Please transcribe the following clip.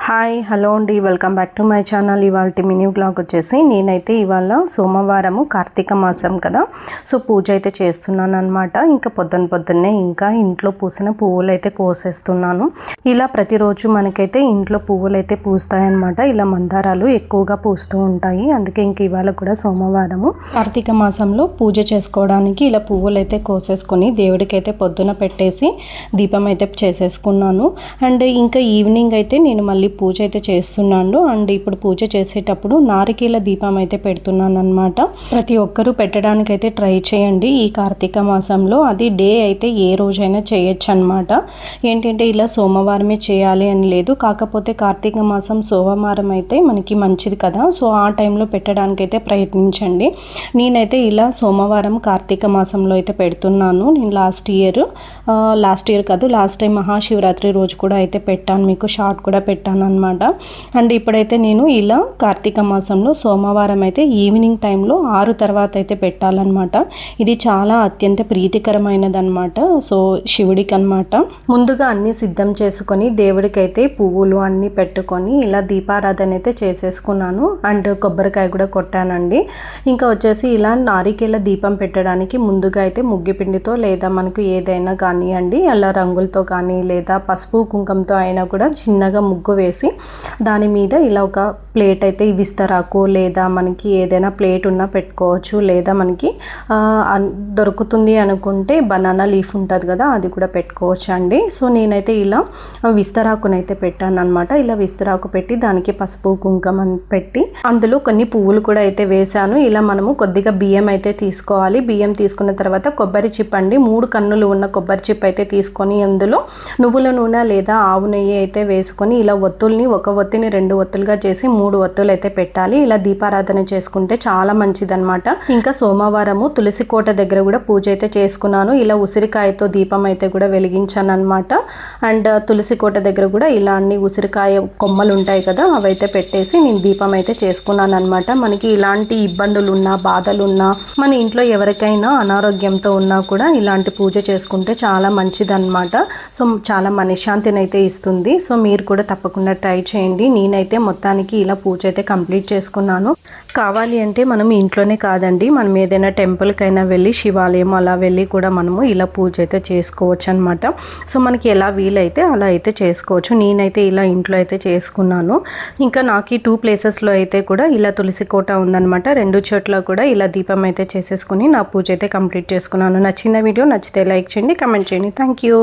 Hi hello అండి, welcome back to my channel. ఇవాళ mini vlog వచ్చేసి నేనైతే ఇవాళ సోమవారము కార్తీక మాసం కదా, సో పూజ అయితే చేస్తున్నాను అనమాట. ఇంకా పొద్దున్నే ఇంకా ఇంట్లో పూసిన పువ్వులు అయితే కోసేస్తున్నాను. ఇలా ప్రతిరోజు మనకైతే ఇంట్లో పువ్వులు అయితే పూస్తాయన్నమాట. ఇలా మందారాలు ఎక్కువగా పూస్తూ ఉంటాయి. అందుకే ఇంక ఇవాళ కూడా సోమవారము కార్తీక మాసంలో పూజ చేసుకోవడానికి ఇలా పువ్వులు అయితే కోసేసుకొని దేవుడికి అయితే పొద్దున పెట్టేసి దీపం అయితే చేసేసుకున్నాను. అండ్ ఇంకా ఈవినింగ్ అయితే నేను మళ్ళీ పూజ అయితే చేస్తున్నాను. అండ్ ఇప్పుడు పూజ చేసేటప్పుడు నారికేల దీపం అయితే పెడుతున్నాను అనమాట. ప్రతి ఒక్కరూ పెట్టడానికి అయితే ట్రై చేయండి ఈ కార్తీక మాసంలో. అది డే అయితే ఏ రోజైనా చేయొచ్చు అనమాట. ఏంటంటే ఇలా సోమవారమే చేయాలి అని లేదు, కాకపోతే కార్తీక మాసం సోమవారం అయితే మనకి మంచిది కదా, సో ఆ టైంలో పెట్టడానికి అయితే ప్రయత్నించండి. నేనైతే ఇలా సోమవారం కార్తీక మాసంలో అయితే పెడుతున్నాను. నేను లాస్ట్ ఇయర్ కాదు, లాస్ట్ టైం మహాశివరాత్రి రోజు కూడా అయితే పెట్టాను, మీకు షార్ట్ కూడా పెట్టాను అనమాట. అండ్ ఇప్పుడైతే నేను ఇలా కార్తీక మాసంలో సోమవారం అయితే ఈవినింగ్ టైంలో 6 తర్వాత అయితే పెట్టాలన్నమాట. ఇది చాలా అత్యంత ప్రీతికరమైనది అనమాట, సో శివుడికి అనమాట. ముందుగా అన్ని సిద్ధం చేసుకొని దేవుడికి అయితే పువ్వులు అన్నీ పెట్టుకొని ఇలా దీపారాధన అయితే చేసేసుకున్నాను. అండ్ కొబ్బరికాయ కూడా కొట్టానండి. ఇంకా వచ్చేసి ఇలా నారికేల దీపం పెట్టడానికి ముందుగా అయితే ముగ్గిపిండితో లేదా మనకు ఏదైనా కానివ్వండి అలా రంగులతో కానీ లేదా పసుపు కుంకంతో అయినా కూడా చిన్నగా ముగ్గు వేసి దాని మీద ఇలా ఒక ప్లేట్ అయితే విస్తరాకు లేదా మనకి ఏదైనా ప్లేట్ ఉన్నా పెట్టుకోవచ్చు, లేదా మనకి దొరుకుతుంది అనుకుంటే బనానా లీఫ్ ఉంటుంది కదా, అది కూడా పెట్టుకోవచ్చు అండి. సో నేనైతే ఇలా విస్తరాకునైతే పెట్టాను అనమాట. ఇలా విస్తరాకు పెట్టి దానికి పసుపు కుంకం పెట్టి అందులో కొన్ని పువ్వులు కూడా అయితే వేశాను. ఇలా మనము కొద్దిగా బియ్యం అయితే తీసుకోవాలి. బియ్యం తీసుకున్న తర్వాత కొబ్బరి చిప్ అండి, 3 కన్నులు ఉన్న కొబ్బరి చిప్ అయితే తీసుకొని అందులో నువ్వుల నూనె లేదా ఆవు నెయ్యి అయితే వేసుకొని ఇలా ఒత్తుల్ని ఒక ఒత్తిని 2 ఒత్తులుగా చేసి 3 ఒత్తులు అయితే పెట్టాలి. ఇలా దీపారాధన చేసుకుంటే చాలా మంచిదన్నమాట. ఇంకా సోమవారము తులసి కోట దగ్గర కూడా పూజ అయితే చేసుకున్నాను. ఇలా ఉసిరికాయతో దీపం అయితే కూడా వెలిగించాను అనమాట. అండ్ తులసి కోట దగ్గర కూడా ఇలా అన్ని ఉసిరికాయ కొమ్మలు ఉంటాయి కదా, అవైతే పెట్టేసి నేను దీపం అయితే చేసుకున్నాను అనమాట. మనకి ఇలాంటి ఇబ్బందులు ఉన్నా బాధలు ఉన్నా మన ఇంట్లో ఎవరికైనా అనారోగ్యంతో ఉన్నా కూడా ఇలాంటి పూజ చేసుకుంటే చాలా మంచిదన్నమాట. సో చాలా మనశ్శాంతిని అయితే ఇస్తుంది. సో మీరు కూడా తప్పకుండా ట్రై చేయండి. నేనైతే మొత్తానికి ఇలా పూజ అయితే కంప్లీట్ చేసుకున్నాను. కావాలి అంటే మనం ఇంట్లోనే కాదండి, మనం ఏదైనా టెంపుల్కైనా వెళ్ళి శివాలయం అలా వెళ్ళి కూడా మనము ఇలా పూజ అయితే చేసుకోవచ్చు అనమాట. సో మనకి ఎలా వీలైతే అలా అయితే చేసుకోవచ్చు. నేనైతే ఇలా ఇంట్లో అయితే చేసుకున్నాను. ఇంకా నాకు ఈ 2 ప్లేసెస్లో అయితే కూడా ఇలా తులసి కోట ఉందన్నమాట. 2 చోట్ల కూడా ఇలా దీపం అయితే చేసేసుకుని నా పూజ అయితే కంప్లీట్ చేసుకున్నాను. నచ్చిన వీడియో నచ్చితే లైక్ చేయండి, కమెంట్ చేయండి. Thank you.